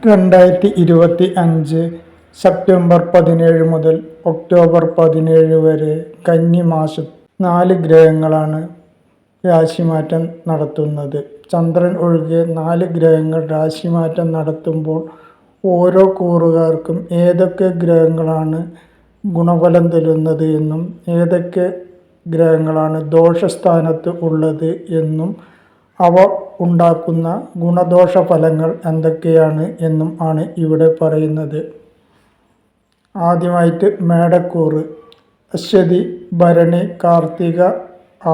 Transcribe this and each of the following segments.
2025 September 17 മുതൽ October 17 വരെ കന്നി മാസം 4 ഗ്രഹങ്ങളാണ് രാശിമാറ്റം നടത്തുന്നത്. ചന്ദ്രൻ ഒഴികെ 4 ഗ്രഹങ്ങൾ രാശിമാറ്റം നടത്തുമ്പോൾ ഓരോ കൂറുകാർക്കും ഏതൊക്കെ ഗ്രഹങ്ങളാണ് ഗുണഫലം തരുന്നത് എന്നും ഏതൊക്കെ ഗ്രഹങ്ങളാണ് ദോഷസ്ഥാനത്ത് ഉള്ളത് എന്നും അവ ഉണ്ടാക്കുന്ന ഗുണദോഷ ഫലങ്ങൾ എന്തൊക്കെയാണ് എന്നും ആണ് ഇവിടെ പറയുന്നത്. ആദ്യമായിട്ട് മേടക്കൂറ്. അശ്വതി, ഭരണി, കാർത്തിക,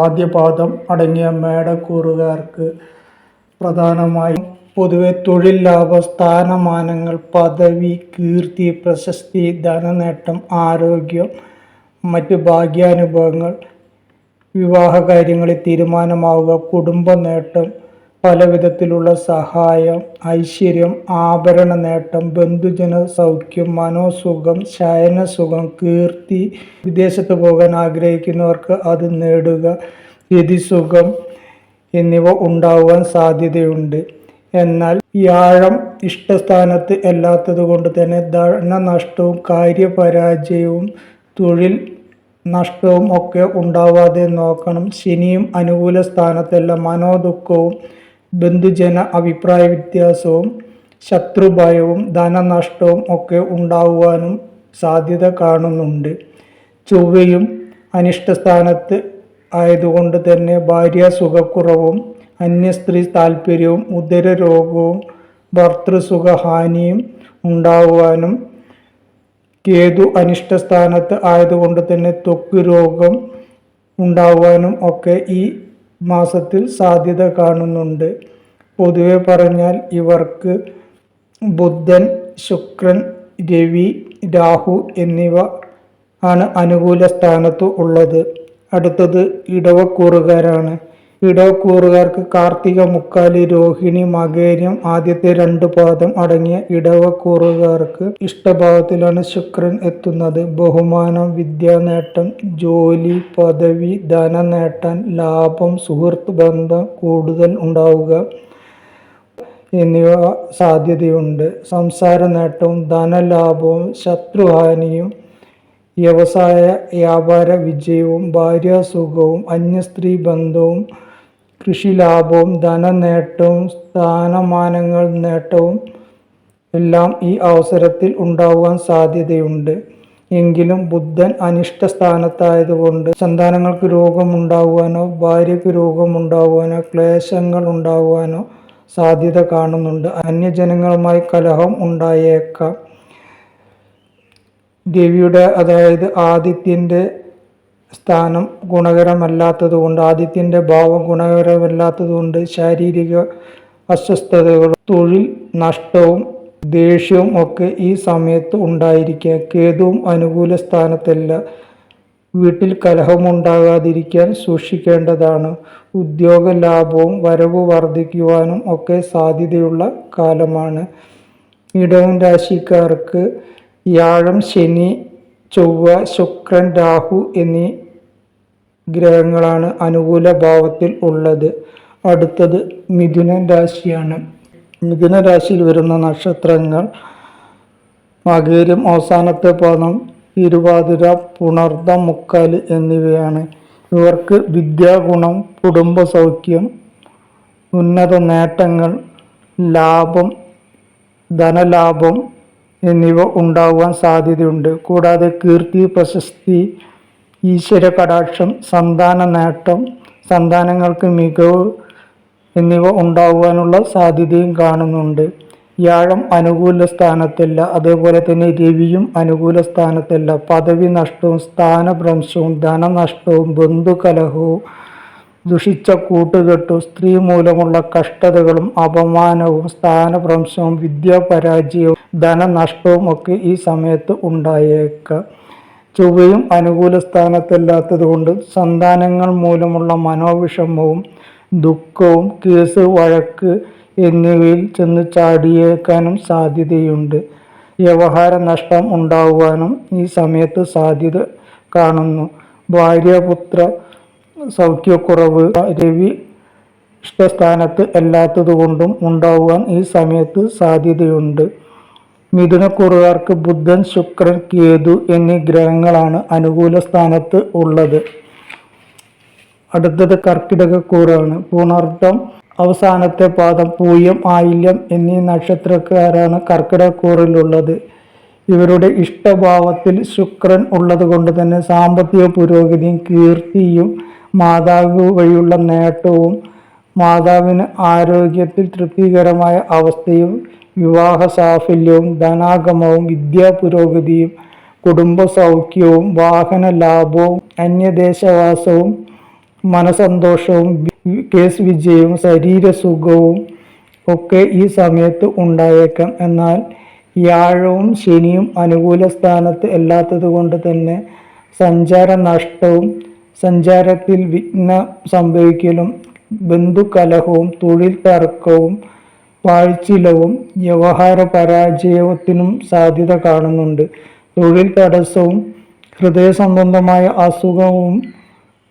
ആദ്യപാദം അടങ്ങിയ മേടക്കൂറുകാർക്ക് പ്രധാനമായും പൊതുവെ തൊഴിൽ ലാഭം, സ്ഥാനമാനങ്ങൾ, പദവി, കീർത്തി, പ്രശസ്തി, ധനനേട്ടം, ആരോഗ്യം, മറ്റ് ഭാഗ്യാനുഭവങ്ങൾ, വിവാഹകാര്യങ്ങളിൽ തീരുമാനമാവുക, കുടുംബ നേട്ടം, പല വിധത്തിലുള്ള സഹായം, ഐശ്വര്യം, ആഭരണ നേട്ടം, ബന്ധുജന സൗഖ്യം, മനോസുഖം, ശയനസുഖം, കീർത്തി, വിദേശത്ത് പോകാൻ ആഗ്രഹിക്കുന്നവർക്ക് അത് നേടുക, രതിസുഖം എന്നിവ ഉണ്ടാവാൻ സാധ്യതയുണ്ട്. എന്നാൽ വ്യാഴം ഇഷ്ടസ്ഥാനത്ത് അല്ലാത്തത് കൊണ്ട് തന്നെ ധനനഷ്ടവും കാര്യപരാജയവും തൊഴിൽ നഷ്ടവും ഒക്കെ ഉണ്ടാവാതെ നോക്കണം. ശനിയും അനുകൂല സ്ഥാനത്തല്ല. മനോദുഃഖവും ബന്ധുജന അഭിപ്രായ വ്യത്യാസവും ശത്രുഭയവും ധനനഷ്ടവും ഒക്കെ ഉണ്ടാവാനും സാധ്യത കാണുന്നുണ്ട്. ചൊവ്വയും അനിഷ്ടസ്ഥാനത്ത് ആയതുകൊണ്ട് തന്നെ ഭാര്യാസുഖക്കുറവും അന്യസ്ത്രീ താല്പര്യവും ഉദരരോഗവും ഭർത്തൃസുഖഹാനിയും ഉണ്ടാവാനും, കേതു അനിഷ്ടസ്ഥാനത്ത് ആയതുകൊണ്ട് തന്നെ ത്വക്ക് രോഗം ഉണ്ടാവാനും ഒക്കെ ഈ മാസത്തിൽ സാധ്യത കാണുന്നുണ്ട്. പൊതുവെ പറഞ്ഞാൽ ഇവർക്ക് ബുധൻ, ശുക്രൻ, രവി, രാഹു എന്നിവ ആണ് അനുകൂല സ്ഥാനത്ത് ഉള്ളത്. അടുത്തത് ഇടവക്കൂറുകാരാണ്. ഇടവക്കൂറുകാർക്ക് കാർത്തിക, മുക്കാലി, രോഹിണി, മകേരം ആദ്യത്തെ 2 പാദം അടങ്ങിയ ഇടവക്കൂറുകാർക്ക് ഇഷ്ടഭാവത്തിലാണ് ശുക്രൻ എത്തുന്നത്. ബഹുമാനം, വിദ്യാനേട്ടം, ജോലി, പദവി, ധനനേട്ടം, ലാഭം, സുഹൃത്ത് ബന്ധം കൂടുതൽ ഉണ്ടാവുക എന്നിവ സാധ്യതയുണ്ട്. സംസാര നേട്ടവും ധനലാഭവും ശത്രുഹാനിയും വ്യവസായ വ്യാപാര വിജയവും ഭാര്യാസുഖവും അന്യസ്ത്രീ ബന്ധവും കൃഷിലാഭവും ധനനേട്ടവും സ്ഥാനമാനങ്ങൾ നേട്ടവും എല്ലാം ഈ അവസരത്തിൽ ഉണ്ടാവാൻ സാധ്യതയുണ്ട്. എങ്കിലും ബുധൻ അനിഷ്ട സ്ഥാനത്തായതുകൊണ്ട് സന്താനങ്ങൾക്ക് രോഗമുണ്ടാകുവാനോ ഭാര്യയ്ക്ക് രോഗമുണ്ടാകുവാനോ ക്ലേശങ്ങൾ ഉണ്ടാകുവാനോ സാധ്യത കാണുന്നുണ്ട്. അന്യജനങ്ങളുമായി കലഹം ഉണ്ടായേക്കാം. രവിയുടെ അതായത് ആദിത്യൻ്റെ സ്ഥാനം ഗുണകരമല്ലാത്തതുകൊണ്ട്, ആദിത്യൻ്റെ ഭാവം ഗുണകരമല്ലാത്തതുകൊണ്ട് ശാരീരിക അസ്വസ്ഥതകളും തൊഴിൽ നഷ്ടവും ദേഷ്യവും ഒക്കെ ഈ സമയത്ത് ഉണ്ടായിരിക്കുക. കേതുവും അനുകൂല സ്ഥാനത്തല്ല. വീട്ടിൽ കലഹമുണ്ടാകാതിരിക്കാൻ സൂക്ഷിക്കേണ്ടതാണ്. ഉദ്യോഗ ലാഭവും വരവ് വർദ്ധിക്കുവാനും ഒക്കെ സാധ്യതയുള്ള കാലമാണ്. ഇടവൻ രാശിക്കാർക്ക് വ്യാഴം, ശനി, ചൊവ്വ, ശുക്രൻ, രാഹു എന്നീ ഗ്രഹങ്ങളാണ് അനുകൂല ഭാവത്തിൽ ഉള്ളത്. അടുത്തത് മിഥുന രാശിയാണ്. മിഥുന രാശിയിൽ വരുന്ന നക്ഷത്രങ്ങൾ മകേരം അവസാനത്തെ പാദം, തിരുവാതിര, പുണർദം, മുക്കാല് എന്നിവയാണ്. ഇവർക്ക് വിദ്യാഗുണം, കുടുംബ സൗഖ്യം, ഉന്നത നേട്ടങ്ങൾ, ലാഭം, ധനലാഭം എന്നിവ ഉണ്ടാകുവാൻ സാധ്യതയുണ്ട്. കൂടാതെ കീർത്തി, പ്രശസ്തി, ഈശ്വര കടാക്ഷം, സന്താന നേട്ടം, സന്താനങ്ങൾക്ക് മികവ് എന്നിവ ഉണ്ടാകുവാനുള്ള സാധ്യതയും കാണുന്നുണ്ട്. വ്യാഴം അനുകൂല സ്ഥാനത്തല്ല. അതേപോലെ തന്നെ രവിയും അനുകൂല സ്ഥാനത്തല്ല. പദവി നഷ്ടവും സ്ഥാനഭ്രംശവും ധനനഷ്ടവും ബന്ധുകലഹവും ദുഷിച്ച കൂട്ടുകെട്ടും സ്ത്രീ മൂലമുള്ള കഷ്ടതകളും അപമാനവും സ്ഥാനഭ്രംശവും വിദ്യാപരാജയവും ധനനഷ്ടവും ഒക്കെ ഈ സമയത്ത് ഉണ്ടായേക്കാം. ചൊവ്വയും അനുകൂല സ്ഥാനത്തല്ലാത്തതുകൊണ്ട് സന്താനങ്ങൾ മൂലമുള്ള മനോവിഷമവും ദുഃഖവും കേസ്, വഴക്ക് എന്നിവയിൽ ചെന്ന് ചാടിയേക്കാനും സാധ്യതയുണ്ട്. വ്യവഹാര നഷ്ടം ഉണ്ടാകുവാനും ഈ സമയത്ത് സാധ്യത കാണുന്നു. ഭാര്യാപുത്ര സൗഖ്യക്കുറവ്, രവി ഇഷ്ടസ്ഥാനത്ത് അല്ലാത്തതുകൊണ്ടും ഉണ്ടാകുവാൻ ഈ സമയത്ത് സാധ്യതയുണ്ട്. മിഥുനക്കൂറുകാർക്ക് ബുധൻ, ശുക്രൻ, കേതു എന്നീ ഗ്രഹങ്ങളാണ് അനുകൂല സ്ഥാനത്ത് ഉള്ളത്. അടുത്തത് കർക്കിടകക്കൂറാണ്. പൂണാർദ്ധം അവസാനത്തെ പാദം, പൂയം, ആയില്യം എന്നീ നക്ഷത്രക്കാരാണ് കർക്കിടകക്കൂറിലുള്ളത്. ഇവരുടെ ഇഷ്ടഭാവത്തിൽ ശുക്രൻ ഉള്ളത് കൊണ്ട് തന്നെ സാമ്പത്തിക പുരോഗതിയും കീർത്തിയും മാതാവ് വഴിയുള്ള നേട്ടവും മാതാവിന് ആരോഗ്യത്തിൽ തൃപ്തികരമായ അവസ്ഥയും വിവാഹ സാഫല്യവും ധനാഗമവും വിദ്യാപുരോഗതിയും കുടുംബ സൗഖ്യവും വാഹന ലാഭവും അന്യദേശവാസവും മനസന്തോഷവും കേസ് വിജയവും ശരീരസുഖവും ഒക്കെ ഈ സമയത്ത് ഉണ്ടായേക്കാം. എന്നാൽ വ്യാഴവും ശനിയും അനുകൂല സ്ഥാനത്ത് അല്ലാത്തത് കൊണ്ട് തന്നെ സഞ്ചാര നഷ്ടവും സഞ്ചാരത്തിൽ വിഘ്നം സംഭവിക്കലും ബന്ധുകലഹവും തൊഴിൽ തർക്കവും പാഴ്ചിലവും വ്യവഹാര പരാജയത്തിനും സാധ്യത കാണുന്നുണ്ട്. തൊഴിൽ തടസ്സവും ഹൃദയ സംബന്ധമായ അസുഖവും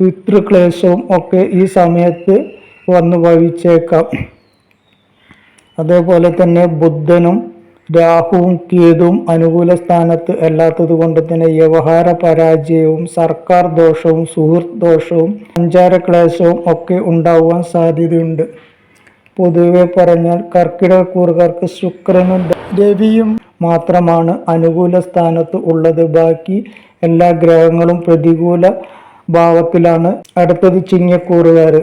പിതൃക്ലേശവും ഒക്കെ ഈ സമയത്ത് വന്നു ഭവിച്ചേക്കാം. അതേപോലെ തന്നെ ബുധനും രാഹുവും കേതുവും അനുകൂല സ്ഥാനത്ത് അല്ലാത്തത് കൊണ്ട് തന്നെ വ്യവഹാര പരാജയവും സർക്കാർ ദോഷവും സുഹൃത്ത് ദോഷവും സഞ്ചാരക്ലേശവും ഒക്കെ ഉണ്ടാവാൻ സാധ്യതയുണ്ട്. പൊതുവെ പറഞ്ഞാൽ കർക്കിടകക്കൂറുകാർക്ക് ശുക്രനും രവിയും മാത്രമാണ് അനുകൂല സ്ഥാനത്ത് ഉള്ളത്. ബാക്കി എല്ലാ ഗ്രഹങ്ങളും പ്രതികൂല ഭാവത്തിലാണ്. അടുത്തത് ചിങ്ങക്കൂറുകാർ.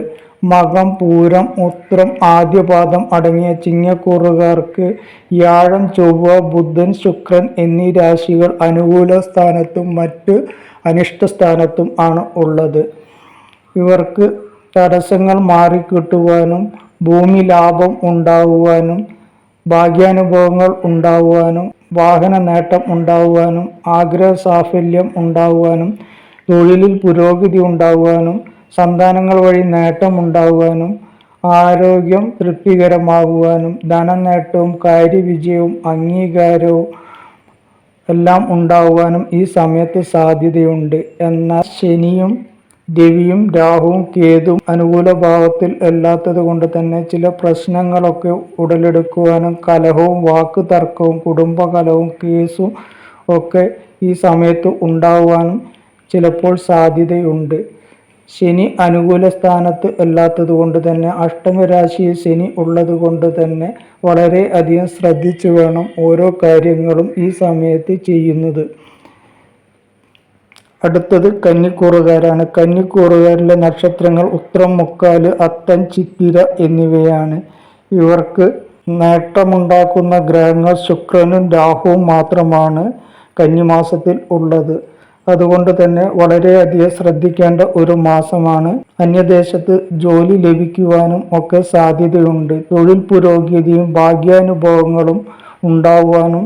മകം, പൂരം, ഉത്രം, ആദ്യപാദം അടങ്ങിയ ചിങ്ങക്കൂറുകാർക്ക് വ്യാഴം, ചൊവ്വ, ബുധൻ, ശുക്രൻ എന്നീ രാശികൾ അനുകൂല സ്ഥാനത്തും മറ്റ് അനിഷ്ട സ്ഥാനത്തും ആണ് ഉള്ളത്. ഇവർക്ക് തടസ്സങ്ങൾ മാറിക്കിട്ടുവാനും ഭൂമി ലാഭം ഉണ്ടാകുവാനും ഭാഗ്യാനുഭവങ്ങൾ ഉണ്ടാകുവാനും വാഹന നേട്ടം ഉണ്ടാകുവാനും ആഗ്രഹ സാഫല്യം ഉണ്ടാകുവാനും തൊഴിലിൽ പുരോഗതി ഉണ്ടാകുവാനും സന്താനങ്ങൾ വഴി നേട്ടം ഉണ്ടാകുവാനും ആരോഗ്യം തൃപ്തികരമാകുവാനും ധനനേട്ടവും കാര്യവിജയവും അംഗീകാരവും എല്ലാം ഉണ്ടാകുവാനും ഈ സമയത്ത് സാധ്യതയുണ്ട്. എന്നാൽ ശനിയും രവിയും രാഹുവും കേതുവും അനുകൂല ഭാവത്തിൽ അല്ലാത്തത് കൊണ്ട് തന്നെ ചില പ്രശ്നങ്ങളൊക്കെ ഉടലെടുക്കുവാനും കലഹവും വാക്ക് തർക്കവും കുടുംബകലഹവും കേസും ഒക്കെ ഈ സമയത്ത് ഉണ്ടാകുവാനും ചിലപ്പോൾ സാധ്യതയുണ്ട്. ശനി അനുകൂല സ്ഥാനത്ത് അല്ലാത്തത് കൊണ്ട് തന്നെ അഷ്ടമരാശിയിൽ ശനി ഉള്ളത് കൊണ്ട് തന്നെ വളരെ അധികം ശ്രദ്ധിച്ചു വേണം ഓരോ കാര്യങ്ങളും ഈ സമയത്ത് ചെയ്യുന്നത്. അടുത്തത് കന്നിക്കൂറുകാരാണ്. കന്നിക്കൂറുകാരിലെ നക്ഷത്രങ്ങൾ ഉത്രം, മുക്കാല്, അത്തം, ചിത്തിര എന്നിവയാണ്. ഇവർക്ക് നേട്ടമുണ്ടാക്കുന്ന ഗ്രഹങ്ങൾ ശുക്രനും രാഹുവും മാത്രമാണ് കന്നിമാസത്തിൽ ഉള്ളത്. അതുകൊണ്ട് തന്നെ വളരെയധികം ശ്രദ്ധിക്കേണ്ട ഒരു മാസമാണ്. അന്യദേശത്ത് ജോലി ലഭിക്കുവാനും ഒക്കെ സാധ്യതയുണ്ട്. തൊഴിൽ പുരോഗതിയും ഭാഗ്യാനുഭവങ്ങളും ഉണ്ടാകുവാനും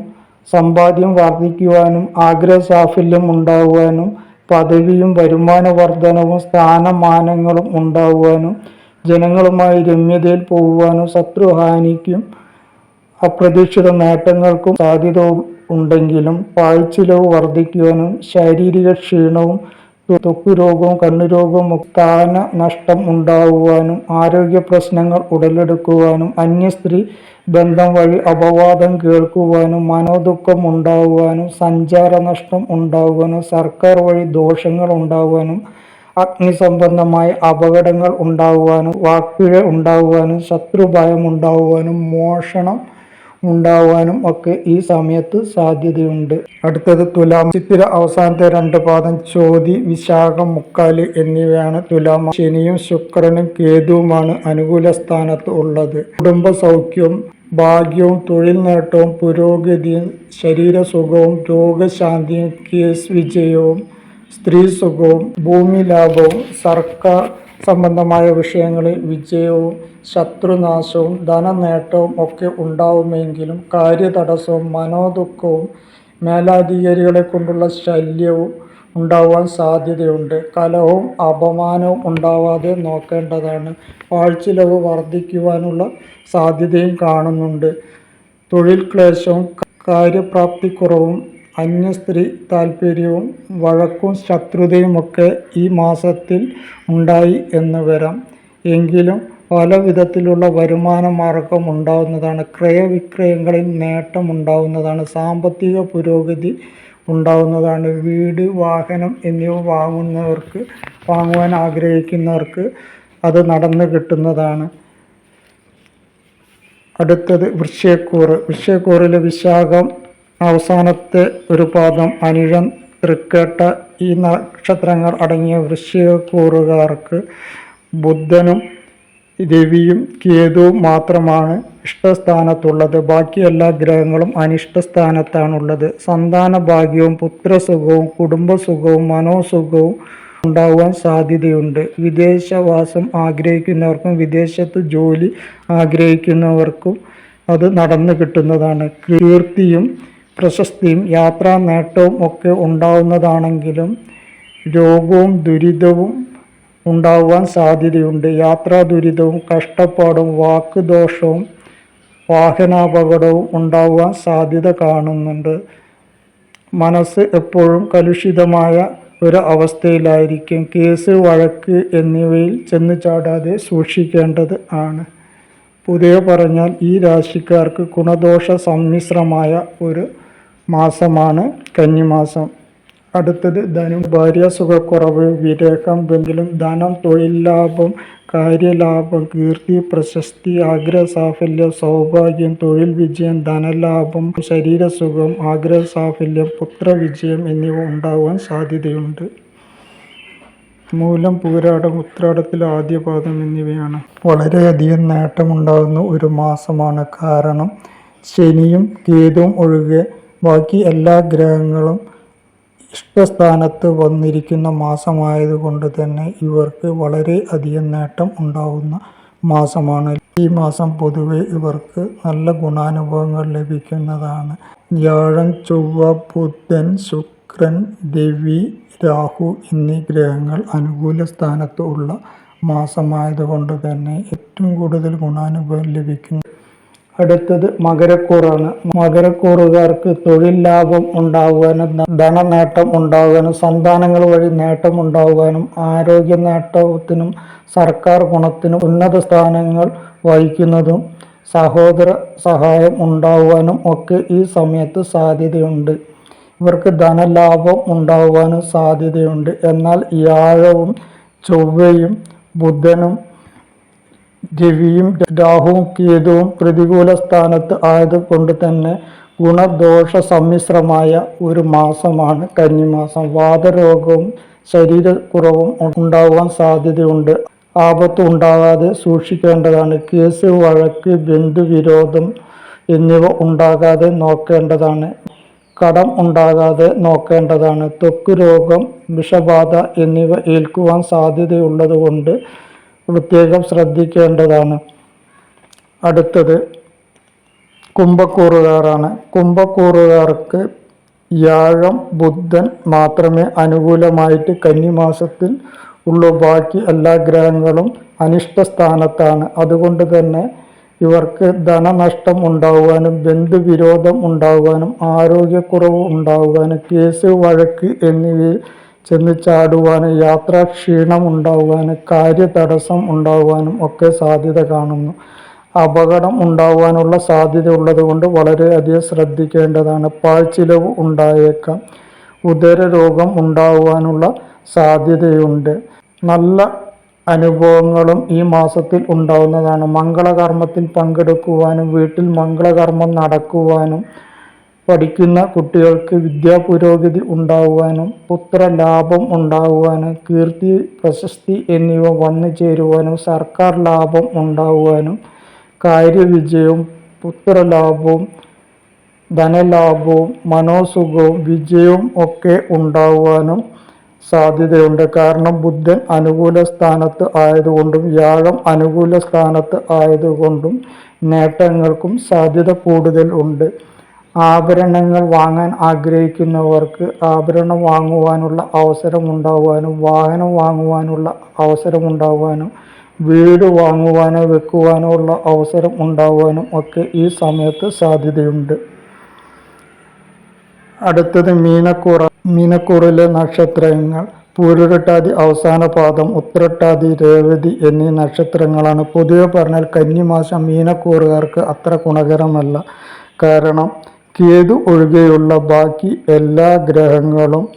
സമ്പാദ്യം വർദ്ധിക്കുവാനും ആഗ്രഹ സാഫല്യം ഉണ്ടാകുവാനും പദവിയും വരുമാന വർധനവും സ്ഥാനമാനങ്ങളും ഉണ്ടാകുവാനും ജനങ്ങളുമായി രമ്യതയിൽ പോകുവാനും ശത്രുഹാനിക്കും അപ്രതീക്ഷിത നേട്ടങ്ങൾക്കും സാധ്യത ഉണ്ടെങ്കിലും പാഴ്ചിലവ് വർദ്ധിക്കുവാനും ശാരീരിക ക്ഷീണവും ത്വക്കുരോഗവും കണ്ണുരോഗവും സ്ഥാന നഷ്ടം ഉണ്ടാകുവാനും ആരോഗ്യ പ്രശ്നങ്ങൾ ഉടലെടുക്കുവാനും അന്യസ്ത്രീ ബന്ധം വഴി അപവാദം കേൾക്കുവാനും മനോദുഃഖം ഉണ്ടാകുവാനും സഞ്ചാര നഷ്ടം ഉണ്ടാകുവാനും സർക്കാർ വഴി ദോഷങ്ങൾ ഉണ്ടാകുവാനും അഗ്നി സംബന്ധമായ അപകടങ്ങൾ ഉണ്ടാകുവാനും വാക്പിഴ ഉണ്ടാകുവാനും ശത്രുഭയം ഉണ്ടാകുവാനും മോഷണം ഉണ്ടാവാനും ഒക്കെ ഈ സമയത്ത് സാധ്യതയുണ്ട്. അടുത്തത് തുലാം. ചിത്തിര അവസാനത്തെ 2 പാദം, ചോതി, വിശാഖം, മുക്കാല് എന്നിവയാണ് തുലാം. ശനിയും ശുക്രനും കേതുവുമാണ് അനുകൂല സ്ഥാനത്ത് ഉള്ളത്. കുടുംബ സൗഖ്യവും ഭാഗ്യവും തൊഴിൽ നേട്ടവും പുരോഗതിയും ശരീരസുഖവും രോഗശാന്തിയും കേസ് വിജയവും സ്ത്രീ സുഖവും ഭൂമി ലാഭവും സർക്കാർ സംബന്ധമായ വിഷയങ്ങളിൽ വിജയവും ശത്രുനാശവും ധനനേട്ടവും ഒക്കെ ഉണ്ടാവുമെങ്കിലും കാര്യതടസ്സവും മനോദുഃഖവും മേലധികാരികളെ കൊണ്ടുള്ള ശല്യവും ഉണ്ടാവാൻ സാധ്യതയുണ്ട്. കലഹവും അപമാനവും ഉണ്ടാവാതെ നോക്കേണ്ടതാണ്. പാഴ്ചിലവ് വർദ്ധിക്കുവാനുള്ള സാധ്യതയും കാണുന്നുണ്ട്. തൊഴിൽ ക്ലേശവും കാര്യപ്രാപ്തിക്കുറവും അന്യസ്ത്രീ താല്പര്യവും വഴക്കും ശത്രുതയുമൊക്കെ ഈ മാസത്തിൽ ഉണ്ടായി എന്ന് വരാം. എങ്കിലും പല വിധത്തിലുള്ള വരുമാന മാർഗം ഉണ്ടാവുന്നതാണ്. ക്രയവിക്രയങ്ങളിൽ നേട്ടമുണ്ടാവുന്നതാണ്. സാമ്പത്തിക പുരോഗതി ഉണ്ടാവുന്നതാണ്. വീട്, വാഹനം എന്നിവ വാങ്ങുവാൻ ആഗ്രഹിക്കുന്നവർക്ക് അത് നടന്നു കിട്ടുന്നതാണ്. അടുത്തത് വൃശ്ചികക്കൂറ്. വൃശ്ചികക്കൂറിലെ വിശാഖം അവസാനത്തെ ഒരു പാദം, അനിഴം, തൃക്കേട്ട ഈ നക്ഷത്രങ്ങൾ അടങ്ങിയ വൃശ്ചികക്കൂറുകാർക്ക് ബുധനും രവിയും കേതുവും മാത്രമാണ് ഇഷ്ടസ്ഥാനത്തുള്ളത്. ബാക്കി എല്ലാ ഗ്രഹങ്ങളും അനിഷ്ടസ്ഥാനത്താണുള്ളത്. സന്താന ഭാഗ്യവും പുത്രസുഖവും കുടുംബസുഖവും മനോസുഖവും ഉണ്ടാകുവാൻ സാധ്യതയുണ്ട്. വിദേശവാസം ആഗ്രഹിക്കുന്നവർക്കും വിദേശത്ത് ജോലി ആഗ്രഹിക്കുന്നവർക്കും അത് നടന്നു കിട്ടുന്നതാണ്. കീർത്തിയും പ്രശസ്തിയും യാത്രാ നേട്ടവും ഒക്കെ ഉണ്ടാവുന്നതാണെങ്കിലും രോഗവും ദുരിതവും ഉണ്ടാകുവാൻ സാധ്യതയുണ്ട്. യാത്രാ ദുരിതവും കഷ്ടപ്പാടും വാക്കുദോഷവും വാഹനാപകടവും ഉണ്ടാകുവാൻ സാധ്യത കാണുന്നുണ്ട്. മനസ്സ് എപ്പോഴും കലുഷിതമായ ഒരു അവസ്ഥയിലായിരിക്കും. കേസ്, വഴക്ക് എന്നിവയിൽ ചെന്ന് ചാടാതെ സൂക്ഷിക്കേണ്ടത് ആണ്. പൊതുവെ പറഞ്ഞാൽ ഈ രാശിക്കാർക്ക് ഗുണദോഷ സമ്മിശ്രമായ ഒരു മാസമാണ് കന്നിമാസം. അടുത്തത് ധനം. ഭാര്യാസുഖക്കുറവ്, വിരഹം, എങ്കിലും ധനം, തൊഴിൽ ലാഭം, കാര്യലാഭം, കീർത്തി, പ്രശസ്തി, ആഗ്രഹസാഫല്യം, സൗഭാഗ്യം, തൊഴിൽ വിജയം, ധനലാഭം, ശരീരസുഖം, ആഗ്രഹസാഫല്യം, പുത്രവിജയം എന്നിവ ഉണ്ടാകുവാൻ സാധ്യതയുണ്ട്. മൂലം, പൂരാടം, ഉത്രാടത്തിൽ ആദ്യപാദം എന്നിവയാണ്. വളരെയധികം നേട്ടമുണ്ടാകുന്ന ഒരു മാസമാണ്. കാരണം ശനിയും കേതുവും ഒഴികെ ബാക്കി എല്ലാ ഗ്രഹങ്ങളും ഇഷ്ടസ്ഥാനത്ത് വന്നിരിക്കുന്ന മാസമായതുകൊണ്ട് തന്നെ ഇവർക്ക് വളരെ അധികം നേട്ടം ഉണ്ടാകുന്ന മാസമാണ്. ഈ മാസം പൊതുവെ ഇവർക്ക് നല്ല ഗുണാനുഭവങ്ങൾ ലഭിക്കുന്നതാണ്. വ്യാഴം, ചൊവ്വ, ബുധൻ, ശുക്രൻ, രവി, രാഹു എന്നീ ഗ്രഹങ്ങൾ അനുകൂല സ്ഥാനത്ത് ഉള്ള മാസമായതുകൊണ്ട് തന്നെ ഏറ്റവും കൂടുതൽ ഗുണാനുഭവം ലഭിക്കുന്നു. അടുത്തത് മകരക്കൂറാണ്. മകരക്കൂറുകാർക്ക് തൊഴിൽ ലാഭം ഉണ്ടാകുവാനും ധനനേട്ടം ഉണ്ടാകുവാനും സന്താനങ്ങൾ വഴി നേട്ടം ഉണ്ടാകുവാനും ആരോഗ്യ നേട്ടത്തിനും സർക്കാർ ഗുണത്തിനും ഉന്നത സ്ഥാനങ്ങൾ വഹിക്കുന്നതും സഹോദര സഹായം ഉണ്ടാകുവാനും ഒക്കെ ഈ സമയത്ത് സാധ്യതയുണ്ട്. ഇവർക്ക് ധനലാഭം ഉണ്ടാകുവാനും സാധ്യതയുണ്ട്. എന്നാൽ വ്യാഴവും ചൊവ്വയും ബുധനും രവിയും രാഹുവും കേതുവും പ്രതികൂല സ്ഥാനത്ത് ആയതുകൊണ്ട് തന്നെ ഗുണദോഷ സമ്മിശ്രമായ ഒരു മാസമാണ് കന്നിമാസം. വാതരോഗവും ശരീരക്കുറവും ഉണ്ടാകുവാൻ സാധ്യതയുണ്ട്. ആപത്ത് ഉണ്ടാകാതെ സൂക്ഷിക്കേണ്ടതാണ്. കേസ്, വഴക്ക്, ബന്ധുവിരോധം എന്നിവ ഉണ്ടാകാതെ നോക്കേണ്ടതാണ്. കടം ഉണ്ടാകാതെ നോക്കേണ്ടതാണ്. ത്വക്ക് രോഗം, വിഷബാധ എന്നിവ ഏൽക്കുവാൻ സാധ്യതയുള്ളത് കൊണ്ട് പ്രത്യേകം ശ്രദ്ധിക്കേണ്ടതാണ്. അടുത്തത് കുംഭക്കൂറുകാരാണ്. കുംഭക്കൂറുകാർക്ക് വ്യാഴം, ബുധൻ മാത്രമേ അനുകൂലമായിട്ട് കന്നിമാസത്തിൽ ഉള്ളൂ. ബാക്കി എല്ലാ ഗ്രഹങ്ങളും അനിഷ്ട സ്ഥാനത്താണ്. അതുകൊണ്ട് തന്നെ ഇവർക്ക് ധനനഷ്ടം ഉണ്ടാകുവാനും ബന്ധുവിരോധം ഉണ്ടാകുവാനും ആരോഗ്യക്കുറവ് ഉണ്ടാകുവാനും കേസ്, വഴക്ക് എന്നിവയിൽ ചെന്ന് ചാടുവാനും യാത്രാക്ഷീണം ഉണ്ടാകുവാനും കാര്യതടസ്സം ഉണ്ടാകുവാനും ഒക്കെ സാധ്യത കാണുന്നു. അപകടം ഉണ്ടാകുവാനുള്ള സാധ്യത ഉള്ളത് കൊണ്ട് വളരെയധികം ശ്രദ്ധിക്കേണ്ടതാണ്. പാഴ്ചിലവ് ഉണ്ടായേക്കാം. ഉദരരോഗം ഉണ്ടാകുവാനുള്ള സാധ്യതയുണ്ട്. നല്ല അനുഭവങ്ങളും ഈ മാസത്തിൽ ഉണ്ടാകുന്നതാണ്. മംഗളകർമ്മത്തിൽ പങ്കെടുക്കുവാനും വീട്ടിൽ മംഗളകർമ്മം നടക്കുവാനും പഠിക്കുന്ന കുട്ടികൾക്ക് വിദ്യാപുരോഗതി ഉണ്ടാകുവാനും പുത്രലാഭം ഉണ്ടാകുവാനും കീർത്തി, പ്രശസ്തി എന്നിവ വന്നു ചേരുവാനും സർക്കാർ ലാഭം ഉണ്ടാകുവാനും കാര്യവിജയവും പുത്രലാഭവും ധനലാഭവും മനോസുഖവും വിജയവും ഒക്കെ ഉണ്ടാകുവാനും സാധ്യതയുണ്ട്. കാരണം ബുധൻ അനുകൂല സ്ഥാനത്ത് ആയതുകൊണ്ടും വ്യാഴം അനുകൂല സ്ഥാനത്ത് ആയതുകൊണ്ടും നേട്ടങ്ങൾക്കും സാധ്യത കൂടുതൽ ഉണ്ട്. ആഭരണങ്ങൾ വാങ്ങാൻ ആഗ്രഹിക്കുന്നവർക്ക് ആഭരണം വാങ്ങുവാനുള്ള അവസരം ഉണ്ടാകുവാനും വാഹനം വാങ്ങുവാനുള്ള അവസരം ഉണ്ടാകുവാനും വീട് വാങ്ങുവാനോ വെക്കുവാനോ ഉള്ള അവസരം ഉണ്ടാകുവാനും ഒക്കെ ഈ സമയത്ത് സാധ്യതയുണ്ട്. അടുത്തത് മീനക്കൂറ. മീനക്കൂറിലെ നക്ഷത്രങ്ങൾ പൂരുരുട്ടാതി അവസാന പാദം, ഉത്രട്ടാതി, രേവതി എന്നീ നക്ഷത്രങ്ങളാണ്. പൊതുവെ പറഞ്ഞാൽ കന്നിമാസം മീനക്കൂറുകാർക്ക് അത്ര ഗുണകരമല്ല. കാരണം കേതു ഒഴികെയുള്ള ബാക്കി എല്ലാ ഗ്രഹങ്ങളും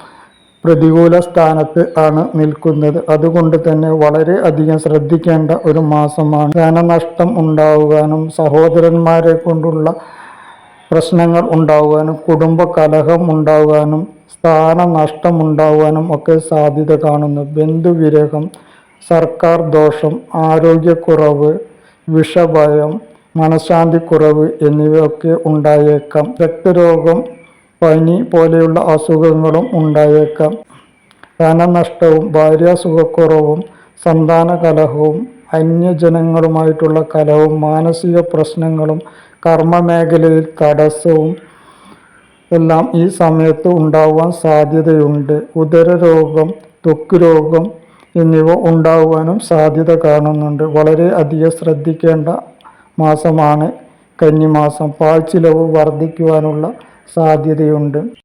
പ്രതികൂല സ്ഥാനത്ത് ആണ് നിൽക്കുന്നത്. അതുകൊണ്ട് തന്നെ വളരെ അധികം ശ്രദ്ധിക്കേണ്ട ഒരു മാസമാണ്. ധനനഷ്ടം ഉണ്ടാകുവാനും സഹോദരന്മാരെ കൊണ്ടുള്ള പ്രശ്നങ്ങൾ ഉണ്ടാകുവാനും കുടുംബ കലഹം ഉണ്ടാകുവാനും സ്ഥാനനഷ്ടം ഉണ്ടാകുവാനും ഒക്കെ സാധ്യത കാണുന്നു. ബന്ധുവിരഹം, സർക്കാർ ദോഷം, ആരോഗ്യക്കുറവ്, വിഷഭയം, മനഃശാന്തിക്കുറവ് എന്നിവയൊക്കെ ഉണ്ടായേക്കാം. രക്തരോഗം, പനി പോലെയുള്ള അസുഖങ്ങളും ഉണ്ടായേക്കാം. ധനനഷ്ടവും ഭാര്യാസുഖക്കുറവും സന്താന കലഹവും അന്യജനങ്ങളുമായിട്ടുള്ള കലഹവും മാനസിക പ്രശ്നങ്ങളും കർമ്മമേഖലയിൽ തടസ്സവും എല്ലാം ഈ സമയത്ത് ഉണ്ടാകുവാൻ സാധ്യതയുണ്ട്. ഉദരരോഗം, ത്വക്ക് രോഗം എന്നിവ ഉണ്ടാകുവാനും സാധ്യത കാണുന്നുണ്ട്. വളരെ അധികം ശ്രദ്ധിക്കേണ്ട മാസമാണ് കന്നിമാസം. പാഴ്ചിലവ് വർദ്ധിക്കുവാനുള്ള സാധ്യതയുണ്ട്.